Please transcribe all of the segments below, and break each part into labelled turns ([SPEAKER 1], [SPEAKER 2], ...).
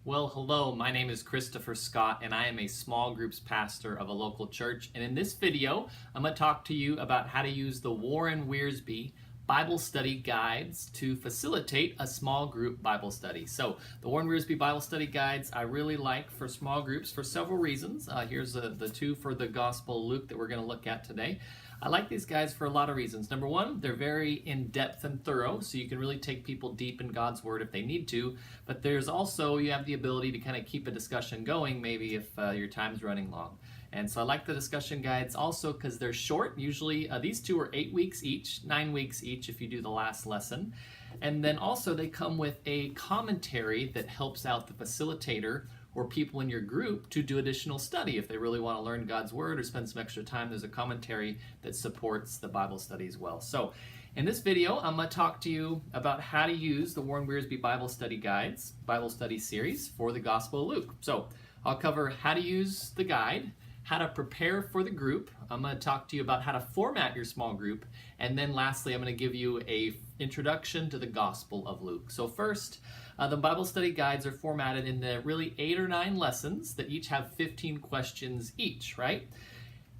[SPEAKER 1] Well, hello, my name is Christopher Scott and I am a small groups pastor of a local church. And in this video, I'm going to talk to you about how to use the Warren Wiersbe Bible study guides to facilitate a small group Bible study. So the Warren Wiersbe Bible study guides I really like for small groups for several reasons. Here's the two for the Gospel of Luke that we're going to look at today. I like these guides for a lot of reasons. Number one, they're very in-depth and thorough, so you can really take people deep in God's Word if they need to. But there's also, you have the ability to kind of keep a discussion going, maybe if your time's running long. And so I like the discussion guides also because they're short. Usually these two are 8 weeks each, 9 weeks each if you do the last lesson. And then also they come with a commentary that helps out the facilitator or people in your group to do additional study. If they really want to learn God's Word or spend some extra time, there's a commentary that supports the Bible study as well. So in this video, I'm going to talk to you about how to use the Warren Wiersbe Bible Study Guides, Bible Study Series for the Gospel of Luke. So I'll cover how to use the guide, how to prepare for the group. I'm going to talk to you about how to format your small group. And then lastly, I'm going to give you an introduction to the Gospel of Luke. So first, the Bible study guides are formatted into really 8 or 9 lessons that each have 15 questions each, right?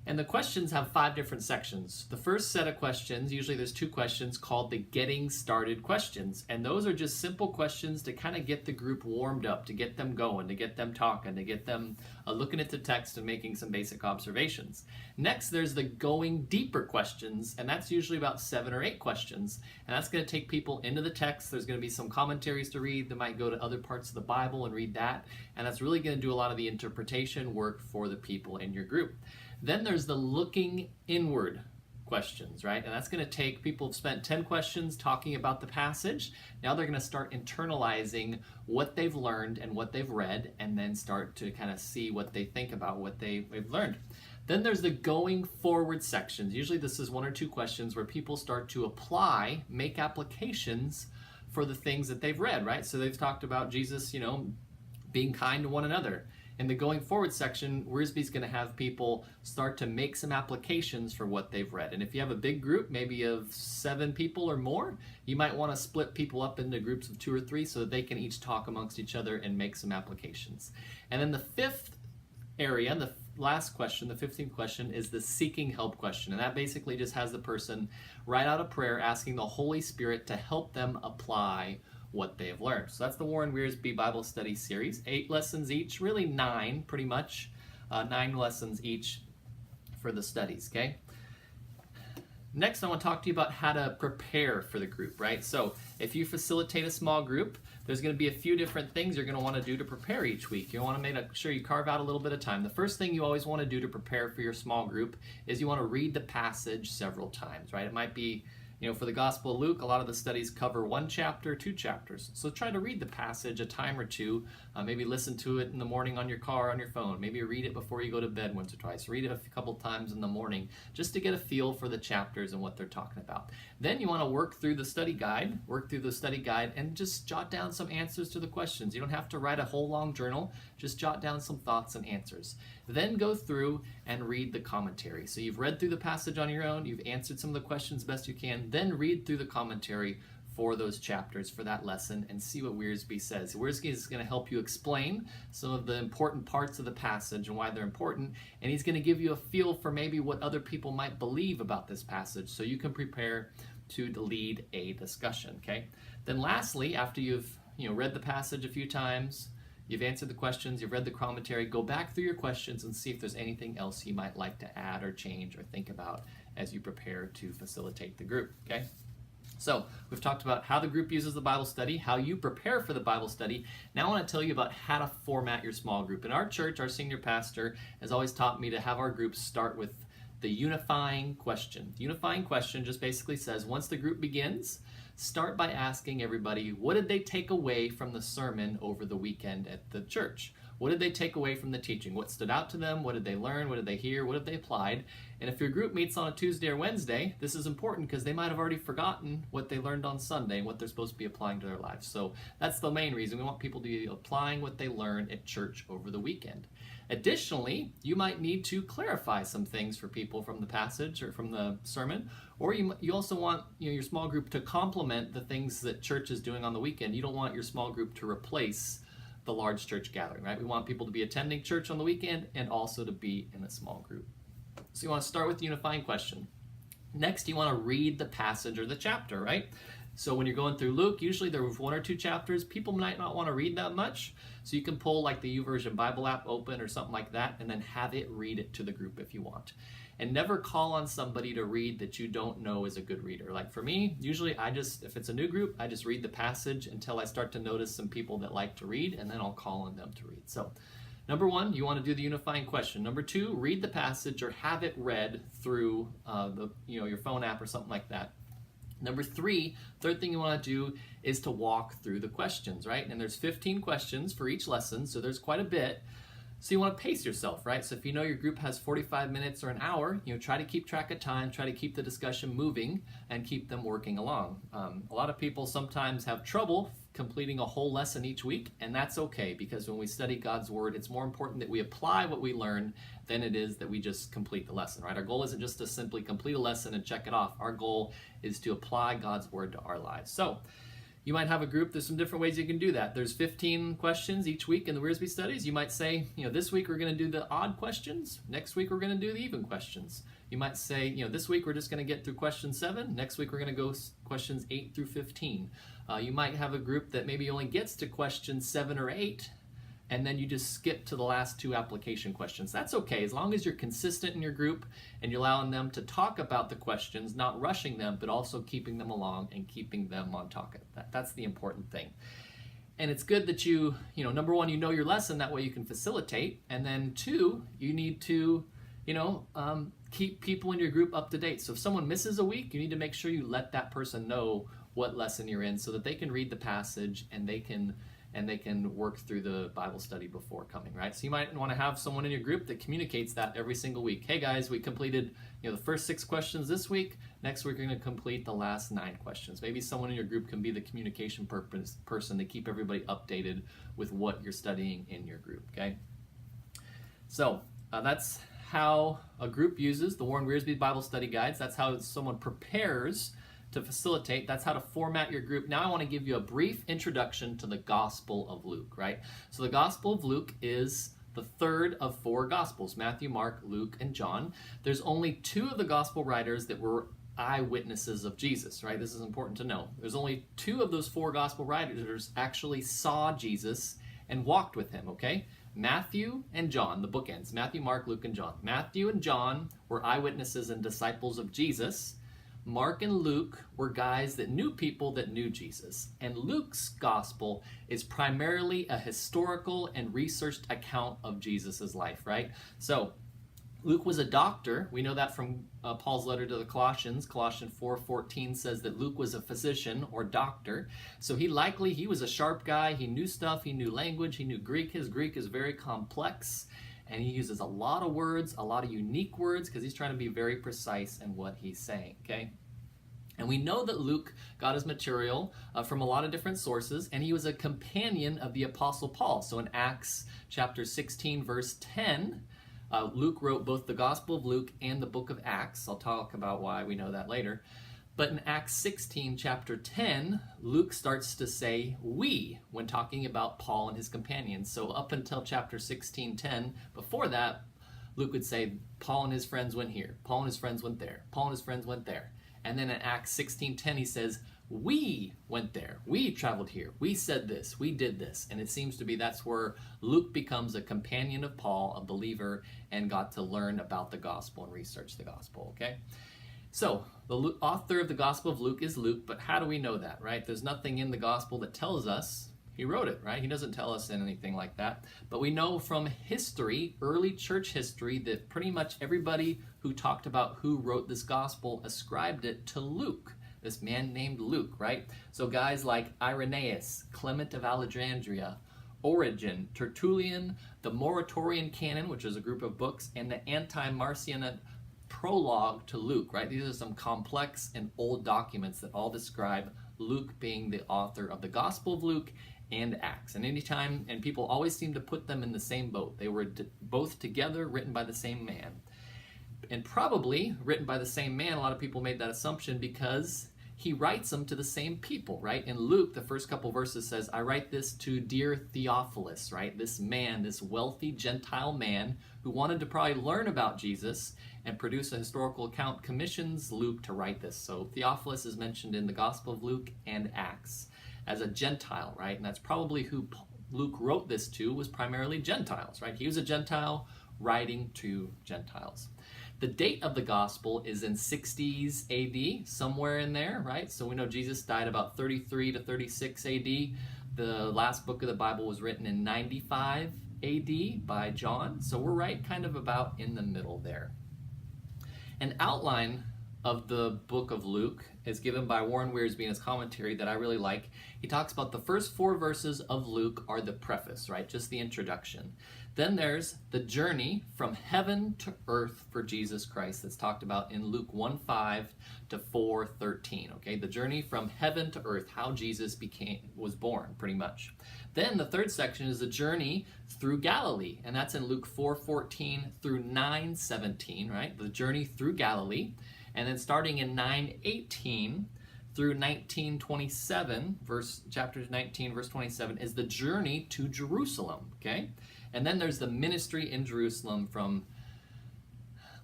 [SPEAKER 1] And the questions have 5 different sections. The first set of questions, usually there's 2 questions called the Getting Started questions. And those are just simple questions to kind of get the group warmed up, to get them going, to get them talking, to get them looking at the text and making some basic observations. Next, there's the Going Deeper questions, and that's usually about 7 or 8 questions. And that's going to take people into the text. There's going to be some commentaries to read. They might go to other parts of the Bible and read that. And that's really going to do a lot of the interpretation work for the people in your group. Then there's the Looking Inward questions, right? And that's going to take people who've spent 10 questions talking about the passage. Now they're going to start internalizing what they've learned and what they've read, and then start to kind of see what they think about what they've learned. Then there's the Going Forward sections. Usually this is 1 or 2 questions where people start to apply, make applications for the things that they've read, right? So they've talked about Jesus, being kind to one another. In the Going Forward section, Wiersbe's going to have people start to make some applications for what they've read. And if you have a big group, maybe of 7 people or more, you might want to split people up into groups of 2 or 3 so that they can each talk amongst each other and make some applications. And then the 5th area, the last question, the 15th question, is the Seeking Help question. And that basically just has the person write out a prayer asking the Holy Spirit to help them apply what they have learned. So that's the Warren Wiersbe Bible Study Series. 8 lessons each, really 9 pretty much. 9 lessons each for the studies, okay? Next, I want to talk to you about how to prepare for the group, right? So if you facilitate a small group, there's going to be a few different things you're going to want to do to prepare each week. You want to make sure you carve out a little bit of time. The first thing you always want to do to prepare for your small group is you want to read the passage several times, right? It might be, for the Gospel of Luke, a lot of the studies cover 1 chapter, 2 chapters. So try to read the passage a time or two. Maybe listen to it in the morning on your car, on your phone. Maybe read it before you go to bed once or twice. Read it a couple times in the morning just to get a feel for the chapters and what they're talking about. Then you want to work through the study guide, and just jot down some answers to the questions. You don't have to write a whole long journal. Just jot down some thoughts and answers. Then go through and read the commentary. So you've read through the passage on your own. You've answered some of the questions best you can. Then read through the commentary for those chapters for that lesson and see what Wiersbe says. Wiersbe is going to help you explain some of the important parts of the passage and why they're important, and he's going to give you a feel for maybe what other people might believe about this passage so you can prepare to lead a discussion, okay? Then lastly, after you've read the passage a few times, you've answered the questions, you've read the commentary, go back through your questions and see if there's anything else you might like to add or change or think about as you prepare to facilitate the group, okay? So we've talked about how the group uses the Bible study, how you prepare for the Bible study. Now I want to tell you about how to format your small group. In our church, our senior pastor has always taught me to have our groups start with the unifying question. The unifying question just basically says, once the group begins, start by asking everybody, what did they take away from the sermon over the weekend at the church? What did they take away from the teaching? What stood out to them? What did they learn? What did they hear? What have they applied? And if your group meets on a Tuesday or Wednesday, this is important because they might have already forgotten what they learned on Sunday and what they're supposed to be applying to their lives. So that's the main reason. We want people to be applying what they learned at church over the weekend. Additionally, you might need to clarify some things for people from the passage or from the sermon, or you also want your small group to complement the things that church is doing on the weekend. You don't want your small group to replace the large church gathering, right? We want people to be attending church on the weekend and also to be in a small group. So you want to start with the unifying question. Next, you want to read the passage or the chapter, right? So when you're going through Luke, usually there's 1 or 2 chapters. People might not want to read that much. So you can pull like the Wiersbe Bible app open or something like that and then have it read it to the group if you want. And never call on somebody to read that you don't know is a good reader. Like for me, usually if it's a new group, I just read the passage until I start to notice some people that like to read, and then I'll call on them to read. So number 1, you want to do the unifying question. Number 2, read the passage or have it read through your phone app or something like that. Number 3, third thing you want to do is to walk through the questions, right? And there's 15 questions for each lesson, so there's quite a bit. So you want to pace yourself, right? So if you know your group has 45 minutes or an hour, try to keep track of time, try to keep the discussion moving, and keep them working along. A lot of people sometimes have trouble completing a whole lesson each week, and that's okay, because when we study God's Word, it's more important that we apply what we learn than it is that we just complete the lesson, right? Our goal isn't just to simply complete a lesson and check it off. Our goal is to apply God's Word to our lives. So you might have a group. There's some different ways you can do that. There's 15 questions each week in the Wiersbe studies. You might say, this week we're going to do the odd questions. Next week we're going to do the even questions. You might say, this week we're just going to get through question 7. Next week we're going to go questions 8 through 15. You might have a group that maybe only gets to question 7 or 8, and then you just skip to the last 2 application questions. That's okay, as long as you're consistent in your group and you're allowing them to talk about the questions, not rushing them, but also keeping them along and keeping them on topic. That's the important thing. And it's good that number 1, you know your lesson, that way you can facilitate. And then 2, you need to, keep people in your group up to date. So if someone misses a week, you need to make sure you let that person know what lesson you're in so that they can read the passage and they can work through the Bible study before coming, right? So you might want to have someone in your group that communicates that every single week. Hey guys, we completed the first 6 questions this week. Next week we're going to complete the last 9 questions. Maybe someone in your group can be the communication person to keep everybody updated with what you're studying in your group, okay? So that's how a group uses the Warren Wiersbe Bible Study Guides. That's how someone prepares to facilitate. That's how to format your group. Now I want to give you a brief introduction to the Gospel of Luke, right? So the Gospel of Luke is the third of 4 Gospels, Matthew, Mark, Luke, and John. There's only 2 of the Gospel writers that were eyewitnesses of Jesus, right? This is important to know. There's only 2 of those 4 Gospel writers actually saw Jesus and walked with him, okay? Matthew and John, the bookends, Matthew, Mark, Luke, and John. Matthew and John were eyewitnesses and disciples of Jesus. Mark and Luke were guys that knew people that knew Jesus. And Luke's gospel is primarily a historical and researched account of Jesus' life, right? So Luke was a doctor. We know that from Paul's letter to the Colossians. Colossians 4:14 says that Luke was a physician or doctor. So he was a sharp guy. He knew stuff. He knew language. He knew Greek. His Greek is very complex. And he uses a lot of words, a lot of unique words, because he's trying to be very precise in what he's saying, okay? And we know that Luke got his material from a lot of different sources, and he was a companion of the Apostle Paul. So in Acts chapter 16, verse 10, Luke wrote both the Gospel of Luke and the book of Acts. I'll talk about why we know that later. But in Acts 16, chapter 10, Luke starts to say we when talking about Paul and his companions. So up until chapter 16:10, before that, Luke would say Paul and his friends went here, Paul and his friends went there, Paul and his friends went there. And then in Acts 16:10, he says, we went there, we traveled here, we said this, we did this. And it seems to be that's where Luke becomes a companion of Paul, a believer, and got to learn about the gospel and research the gospel, okay? So the author of the Gospel of Luke is Luke, but how do we know that, right? There's nothing in the gospel that tells us he wrote it, right? He doesn't tell us anything like that. But we know from history, early church history, that pretty much everybody who talked about who wrote this gospel ascribed it to Luke, this man named Luke, right? So guys like Irenaeus, Clement of Alexandria, Origen, Tertullian, the Muratorian Canon, which is a group of books, and the Anti-Marcionate prologue to Luke, right? These are some complex and old documents that all describe Luke being the author of the Gospel of Luke and Acts. And people always seem to put them in the same boat. They were both together, written by the same man. And probably written by the same man, a lot of people made that assumption because he writes them to the same people, right? In Luke, the first couple verses says, I write this to dear Theophilus, right? This man, this wealthy Gentile man who wanted to probably learn about Jesus and produce a historical account, commissions Luke to write this. So Theophilus is mentioned in the Gospel of Luke and Acts as a Gentile, right? And that's probably who Luke wrote this to, was primarily Gentiles, right? He was a Gentile writing to Gentiles. The date of the gospel is in 60s AD, somewhere in there, right? So we know Jesus died about 33 to 36 AD. The last book of the Bible was written in 95 AD by John. So we're right kind of about in the middle there. An outline of the book of Luke is given by Warren Wiersbe in his commentary that I really like. He talks about the first 4 verses of Luke are the preface, right? Just the introduction. Then there's the journey from heaven to earth for Jesus Christ that's talked about in Luke 1:5 to 4:13, okay? The journey from heaven to earth, how Jesus was born, pretty much. Then the third section is the journey through Galilee, and that's in Luke 4:14 through 9:17, right? The journey through Galilee. And then starting in 9:18 through 19:27, chapter 19, verse 27, is the journey to Jerusalem, okay? And then there's the ministry in Jerusalem from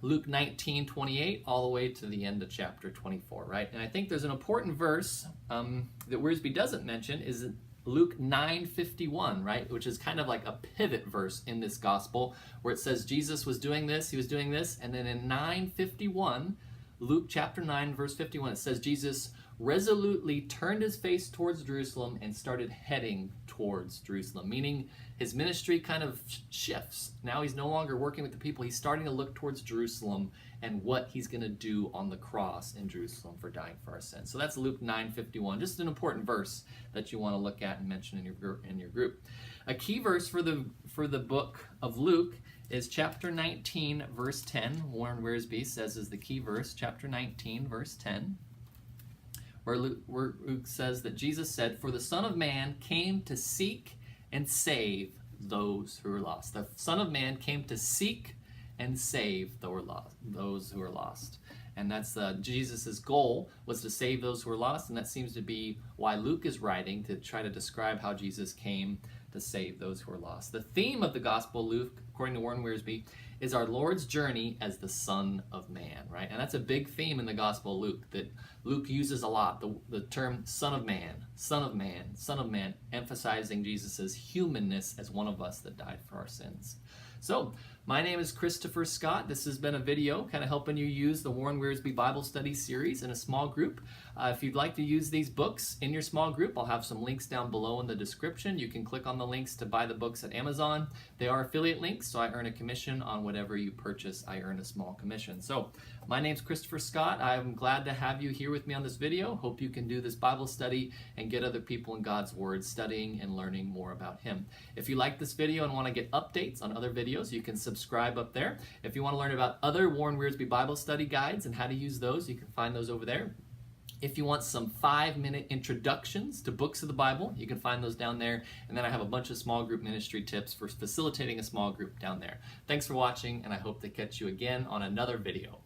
[SPEAKER 1] Luke 19:28 all the way to the end of chapter 24, right? And I think there's an important verse that Wiersbe doesn't mention is Luke 9:51, right? Which is kind of like a pivot verse in this gospel where it says Jesus was doing this, he was doing this, and then in 9:51, Luke chapter 9, verse 51, it says Jesus resolutely turned his face towards Jerusalem and started heading towards Jerusalem, meaning his ministry kind of shifts. Now he's no longer working with the people. He's starting to look towards Jerusalem and what he's going to do on the cross in Jerusalem for dying for our sins. So that's Luke 9:51, just an important verse that you want to look at and mention in your group. A key verse for the book of Luke is chapter 19, verse 10. Warren Wiersbe says is the key verse, chapter 19, verse 10, where Luke says that Jesus said, "For the Son of Man came to seek and save those who are lost." The Son of Man came to seek and save those who are lost. And that's Jesus' goal, was to save those who are lost, and that seems to be why Luke is writing, to try to describe how Jesus came to save those who are lost. The theme of the Gospel of Luke, according to Warren Wiersbe, is our Lord's journey as the Son of Man, right? And that's a big theme in the Gospel of Luke that Luke uses a lot, the term Son of Man, Son of Man, Son of Man, emphasizing Jesus' humanness as one of us that died for our sins. So, my name is Christopher Scott. This has been a video kind of helping you use the Warren Wiersbe Bible Study series in a small group. If you'd like to use these books in your small group, I'll have some links down below in the description. You can click on the links to buy the books at Amazon. They are affiliate links, so I earn a commission on whatever you purchase. I earn a small commission. So, my name's Christopher Scott. I'm glad to have you here with me on this video. Hope you can do this Bible study and get other people in God's Word studying and learning more about Him. If you like this video and want to get updates on other videos, you can subscribe up there. If you want to learn about other Warren Wiersbe Bible study guides and how to use those, you can find those over there. If you want some 5-minute introductions to books of the Bible, you can find those down there. And then I have a bunch of small group ministry tips for facilitating a small group down there. Thanks for watching, and I hope to catch you again on another video.